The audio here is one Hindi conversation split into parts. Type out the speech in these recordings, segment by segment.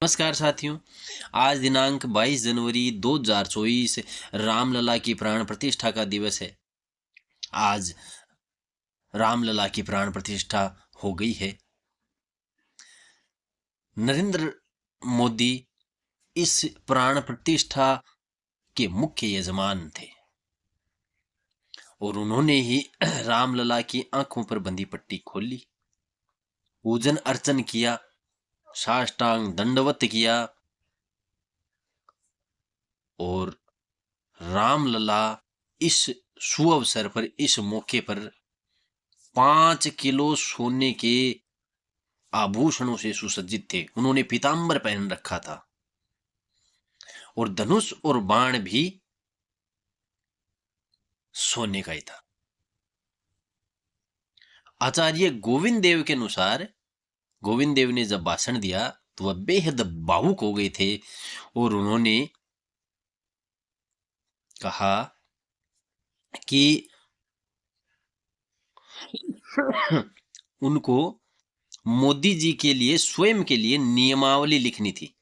नमस्कार साथियों। आज दिनांक 22 जनवरी 2024 रामलला की प्राण प्रतिष्ठा का दिवस है। आज रामलला की प्राण प्रतिष्ठा हो गई है। नरेंद्र मोदी इस प्राण प्रतिष्ठा के मुख्य यजमान थे और उन्होंने ही रामलला की आंखों पर बंधी पट्टी खोली, पूजन अर्चन किया, साष्टांग दंडवत किया और रामलला इस सुअवसर पर, इस मौके पर 5 किलो सोने के आभूषणों से सुसज्जित थे। उन्होंने पीतांबर पहन रखा था और धनुष और बाण भी सोने का ही था। आचार्य गोविंद देव के अनुसार, गोविंद देव ने जब भाषण दिया तो वह बेहद भावुक हो गए थे और उन्होंने कहा कि उनको मोदी जी के लिए, स्वयं के लिए नियमावली लिखनी थी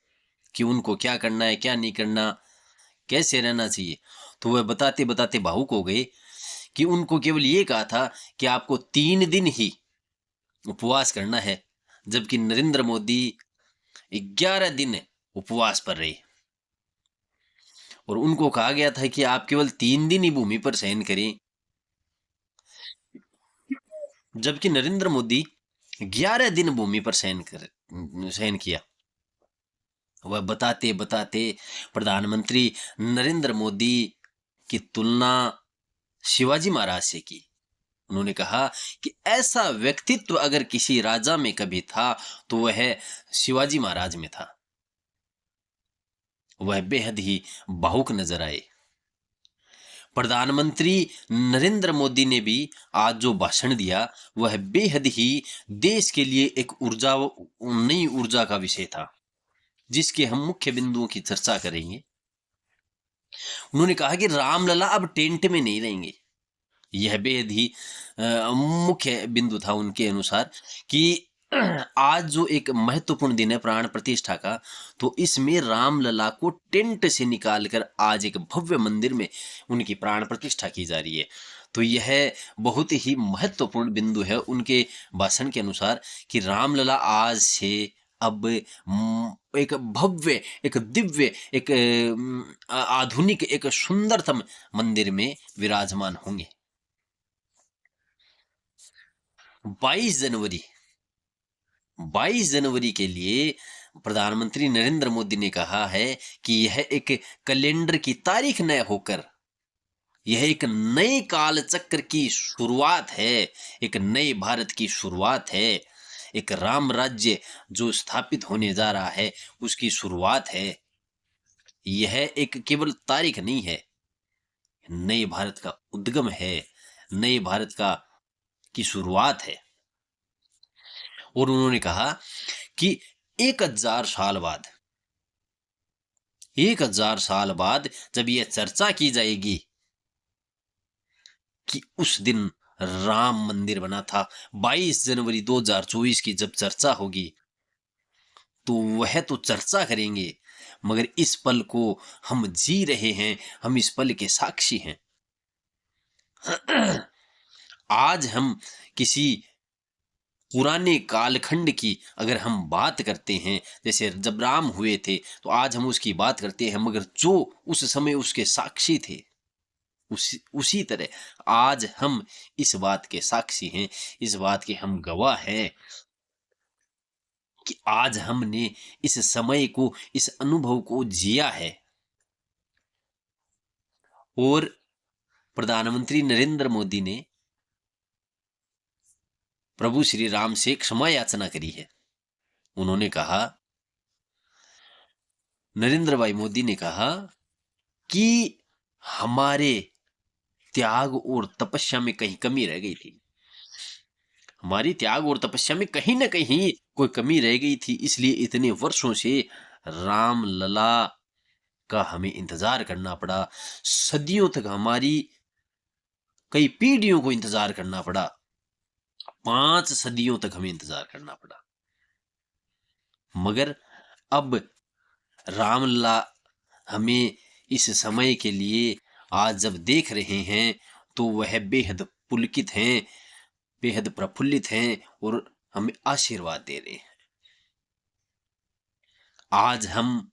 कि उनको क्या करना है, क्या नहीं करना, कैसे रहना चाहिए। तो वह बताते बताते भावुक हो गए कि उनको केवल ये कहा था कि आपको 3 दिन ही उपवास करना है, जबकि नरेंद्र मोदी 11 दिन उपवास पर रहे और उनको कहा गया था कि आप केवल 3 दिन ही भूमि पर शयन करें, जबकि नरेंद्र मोदी 11 दिन भूमि पर शयन किया। वह बताते बताते प्रधानमंत्री नरेंद्र मोदी की तुलना शिवाजी महाराज से की। उन्होंने कहा कि ऐसा व्यक्तित्व अगर किसी राजा में कभी था तो वह शिवाजी महाराज में था। वह बेहद ही भावुक नजर आए। प्रधानमंत्री नरेंद्र मोदी ने भी आज जो भाषण दिया वह बेहद ही देश के लिए एक नई ऊर्जा का विषय था, जिसके हम मुख्य बिंदुओं की चर्चा करेंगे। उन्होंने कहा कि रामलला अब टेंट में नहीं रहेंगे। यह बेहद ही मुख्य बिंदु था उनके अनुसार कि आज जो एक महत्वपूर्ण दिन है प्राण प्रतिष्ठा का, तो इसमें रामलला को टेंट से निकालकर आज एक भव्य मंदिर में उनकी प्राण प्रतिष्ठा की जा रही है। तो यह बहुत ही महत्वपूर्ण बिंदु है उनके भाषण के अनुसार कि रामलला आज से अब एक भव्य, एक दिव्य, एक आधुनिक, एक सुंदरतम मंदिर में विराजमान होंगे। 22 जनवरी 22 जनवरी के लिए प्रधानमंत्री नरेंद्र मोदी ने कहा है कि यह एक कैलेंडर की तारीख न होकर यह एक नए काल चक्र की शुरुआत है, एक नए भारत की शुरुआत है, एक राम राज्य जो स्थापित होने जा रहा है उसकी शुरुआत है। यह एक केवल तारीख नहीं है, नए भारत का उद्गम है, नए भारत का की शुरुआत है। और उन्होंने कहा कि 1000 साल बाद जब यह चर्चा की जाएगी कि उस दिन राम मंदिर बना था, 22 जनवरी 2024 की जब चर्चा होगी तो वह तो चर्चा करेंगे, मगर इस पल को हम जी रहे हैं, हम इस पल के साक्षी हैं। आज हम किसी पुराने कालखंड की अगर हम बात करते हैं, जैसे जब राम हुए थे तो आज हम उसकी बात करते हैं, मगर जो उस समय उसके साक्षी थे उसी तरह आज हम इस बात के साक्षी हैं, इस बात के हम गवाह हैं कि आज हमने इस समय को, इस अनुभव को जिया है। और प्रधानमंत्री नरेंद्र मोदी ने प्रभु श्री राम से क्षमा याचना करी है। उन्होंने कहा, नरेंद्र भाई मोदी ने कहा कि हमारे त्याग और तपस्या में कहीं कमी रह गई थी, हमारी त्याग और तपस्या में कहीं ना कहीं कोई कमी रह गई थी, इसलिए इतने वर्षों से राम लला का हमें इंतजार करना पड़ा, सदियों तक, हमारी कई पीढ़ियों को इंतजार करना पड़ा, 5 सदियों तक हमें इंतजार करना पड़ा, मगर अब रामलला हमें इस समय के लिए आज जब देख रहे हैं तो वह बेहद पुलकित हैं, बेहद प्रफुल्लित हैं और हमें आशीर्वाद दे रहे हैं। आज हम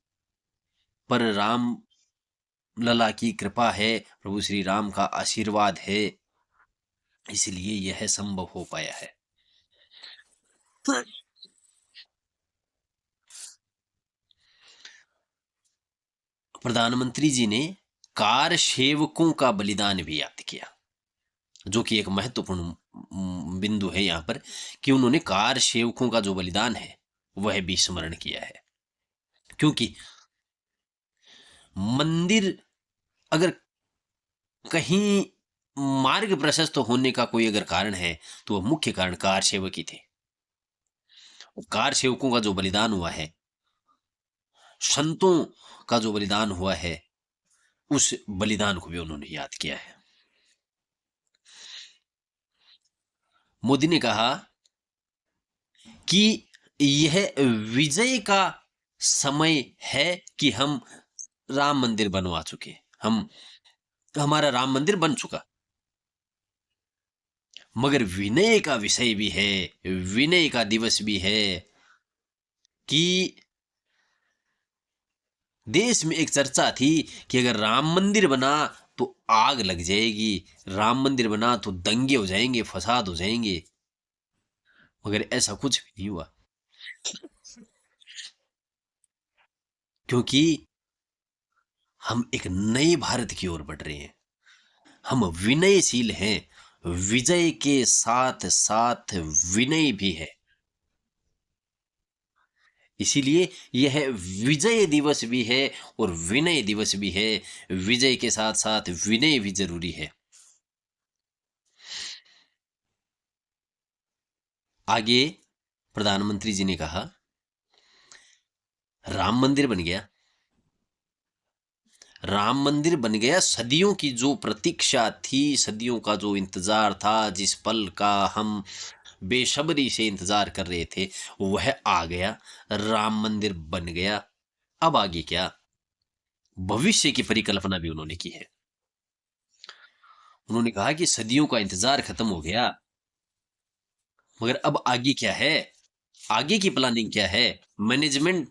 पर राम लला की कृपा है, प्रभु श्री राम का आशीर्वाद है, इसलिए यह संभव हो पाया है। प्रधानमंत्री जी ने कार सेवकों का बलिदान भी याद किया, जो कि एक महत्वपूर्ण बिंदु है यहाँ पर, कि उन्होंने कार सेवकों का जो बलिदान है वह भी स्मरण किया है। क्योंकि मंदिर अगर कहीं मार्ग प्रशस्त होने का कोई अगर कारण है तो वह मुख्य कारण कार सेवक ही थे। कार सेवकों का जो बलिदान हुआ है, संतों का जो बलिदान हुआ है, उस बलिदान को भी उन्होंने याद किया है। मोदी ने कहा कि यह विजय का समय है कि हम राम मंदिर बनवा चुके, हम हमारा राम मंदिर बन चुका, मगर विनय का विषय भी है, विनय का दिवस भी है कि देश में एक चर्चा थी कि अगर राम मंदिर बना तो आग लग जाएगी, राम मंदिर बना तो दंगे हो जाएंगे, फसाद हो जाएंगे, मगर ऐसा कुछ भी नहीं हुआ। क्योंकि हम एक नए भारत की ओर बढ़ रहे हैं, हम विनयशील हैं, विजय के साथ साथ विनय भी है, इसीलिए यह विजय दिवस भी है और विनय दिवस भी है। विजय के साथ साथ विनय भी जरूरी है। आगे प्रधानमंत्री जी ने कहा, राम मंदिर बन गया, राम मंदिर बन गया, सदियों की जो प्रतीक्षा थी, सदियों का जो इंतजार था, जिस पल का हम बेसब्री से इंतजार कर रहे थे, वह आ गया, राम मंदिर बन गया। अब आगे क्या, भविष्य की परिकल्पना भी उन्होंने की है। उन्होंने कहा कि सदियों का इंतजार खत्म हो गया, मगर अब आगे क्या है, आगे की प्लानिंग क्या है। मैनेजमेंट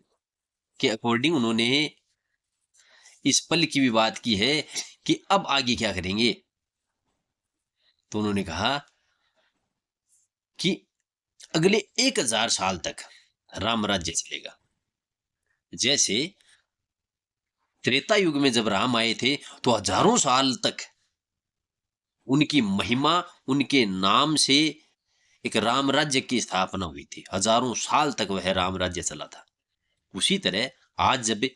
के अकॉर्डिंग उन्होंने इस पल की भी बात की है कि अब आगे क्या करेंगे। तो उन्होंने कहा कि अगले 1000 साल तक राम राज्य चलेगा। जैसे त्रेता युग में जब राम आए थे तो हजारों साल तक उनकी महिमा, उनके नाम से एक राम राज्य की स्थापना हुई थी, हजारों साल तक वह राम राज्य चला था। उसी तरह आज जब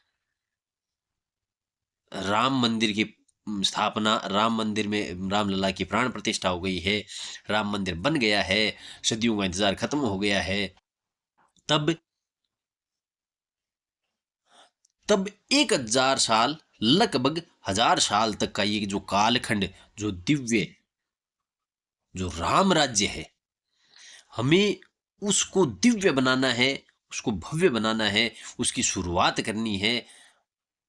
राम मंदिर की स्थापना, राम मंदिर में रामलला की प्राण प्रतिष्ठा हो गई है, राम मंदिर बन गया है, सदियों का इंतजार खत्म हो गया है, तब तब 1000 साल, लगभग 1000 साल तक का ये जो कालखंड, जो दिव्य, जो राम राज्य है, हमें उसको दिव्य बनाना है, उसको भव्य बनाना है, उसकी शुरुआत करनी है,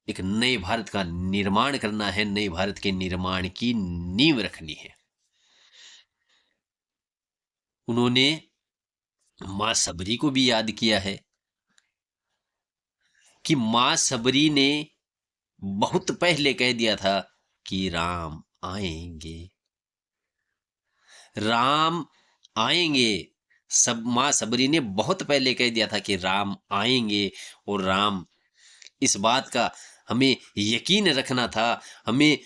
एक नए भारत का निर्माण करना है, नए भारत के निर्माण की नींव रखनी है। उन्होंने मां सबरी को भी याद किया है कि मां सबरी ने बहुत पहले कह दिया था कि राम आएंगे, राम आएंगे। सब मां सबरी ने बहुत पहले कह दिया था कि राम आएंगे, और राम, इस बात का हमें यकीन रखना था, हमें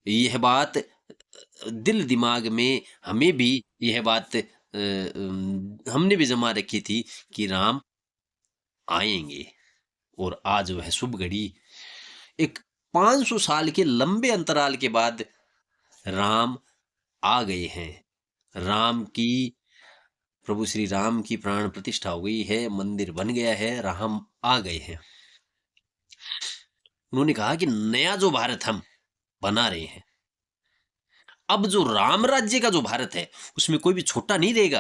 यह बात दिल दिमाग में, हमें भी यह बात हमने भी जमा रखी थी कि राम आएंगे। और आज वह शुभ घड़ी, एक 500 साल के लंबे अंतराल के बाद राम आ गए हैं। राम की, प्रभु श्री राम की प्राण प्रतिष्ठा हो गई है, मंदिर बन गया है, राम आ गए हैं। उन्होंने कहा कि नया जो भारत हम बना रहे हैं, अब जो राम राज्य का जो भारत है उसमें कोई भी छोटा नहीं रहेगा।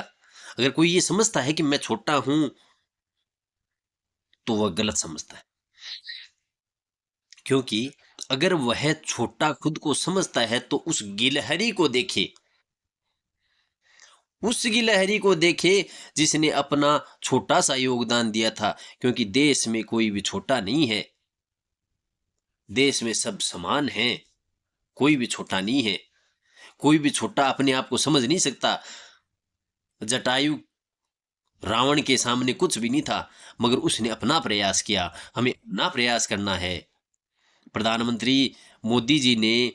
अगर कोई ये समझता है कि मैं छोटा हूं, तो वह गलत समझता है। क्योंकि अगर वह छोटा खुद को समझता है तो उस गिलहरी को देखे, उस गिलहरी को देखे जिसने अपना छोटा सा योगदान दिया था। क्योंकि देश में कोई भी छोटा नहीं है, देश में सब समान हैं, कोई भी छोटा नहीं है। कोई भी छोटा अपने आप को समझ नहीं सकता। जटायु रावण के सामने कुछ भी नहीं था, मगर उसने अपना प्रयास किया। हमें अपना प्रयास करना है। प्रधानमंत्री मोदी जी ने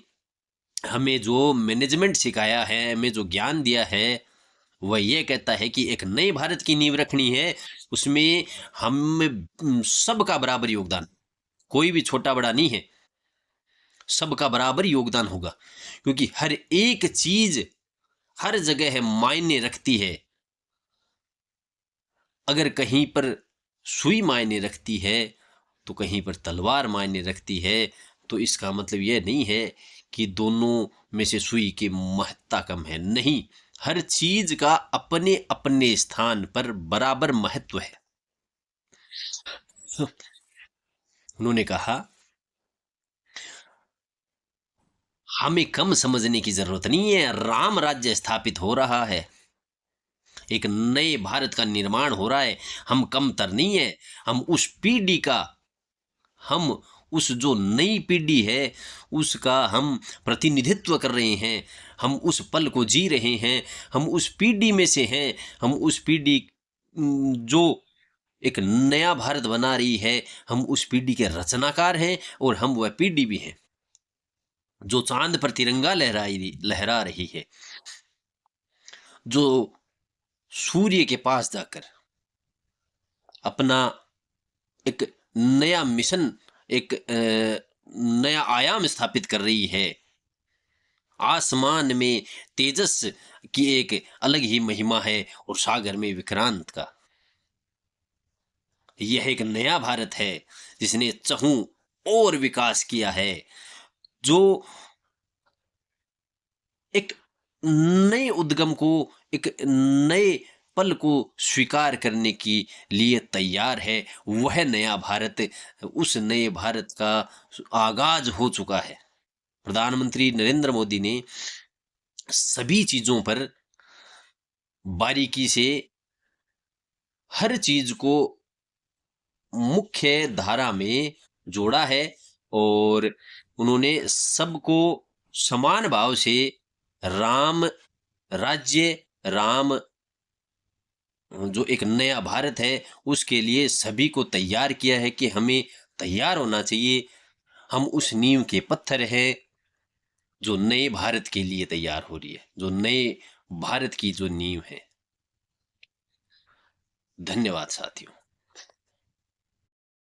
हमें जो मैनेजमेंट सिखाया है, हमें जो ज्ञान दिया है, वह ये कहता है कि एक नए भारत की नींव रखनी है। उसमें हम सबका बराबर योगदान, कोई भी छोटा बड़ा नहीं है, सबका बराबर योगदान होगा। क्योंकि हर एक चीज हर जगह मायने रखती है। अगर कहीं पर सुई मायने रखती है तो कहीं पर तलवार मायने रखती है। तो इसका मतलब यह नहीं है कि दोनों में से सुई की महत्ता कम है, नहीं। हर चीज का अपने अपने स्थान पर बराबर महत्व है। उन्होंने कहा हमें कम समझने की जरूरत नहीं है, राम राज्य स्थापित हो रहा है, एक नए भारत का निर्माण हो रहा है। हम कमतर नहीं है, हम उस पीढ़ी का, हम उस जो नई पीढ़ी है उसका हम प्रतिनिधित्व कर रहे हैं। हम उस पल को जी रहे हैं, हम उस पीढ़ी में से हैं। हम उस पीढ़ी जो एक नया भारत बना रही है, हम उस पीढ़ी के रचनाकार हैं। और हम वह पीढ़ी भी हैं जो चांद पर तिरंगा लहरा रही है, जो सूर्य के पास जाकर अपना एक नया मिशन, एक नया आयाम स्थापित कर रही है। आसमान में तेजस की एक अलग ही महिमा है और सागर में विक्रांत का। यह एक नया भारत है जिसने चहुं और विकास किया है, जो एक नए उद्गम को, एक नए पल को स्वीकार करने के लिए तैयार है। वह नया भारत, उस नए भारत का आगाज हो चुका है। प्रधानमंत्री नरेंद्र मोदी ने सभी चीजों पर बारीकी से हर चीज को मुख्य धारा में जोड़ा है। और उन्होंने सबको समान भाव से राम राज्य, राम जो एक नया भारत है उसके लिए सभी को तैयार किया है कि हमें तैयार होना चाहिए। हम उस नींव के पत्थर हैं जो नए भारत के लिए तैयार हो रही है, जो नए भारत की जो नींव है। धन्यवाद साथियों।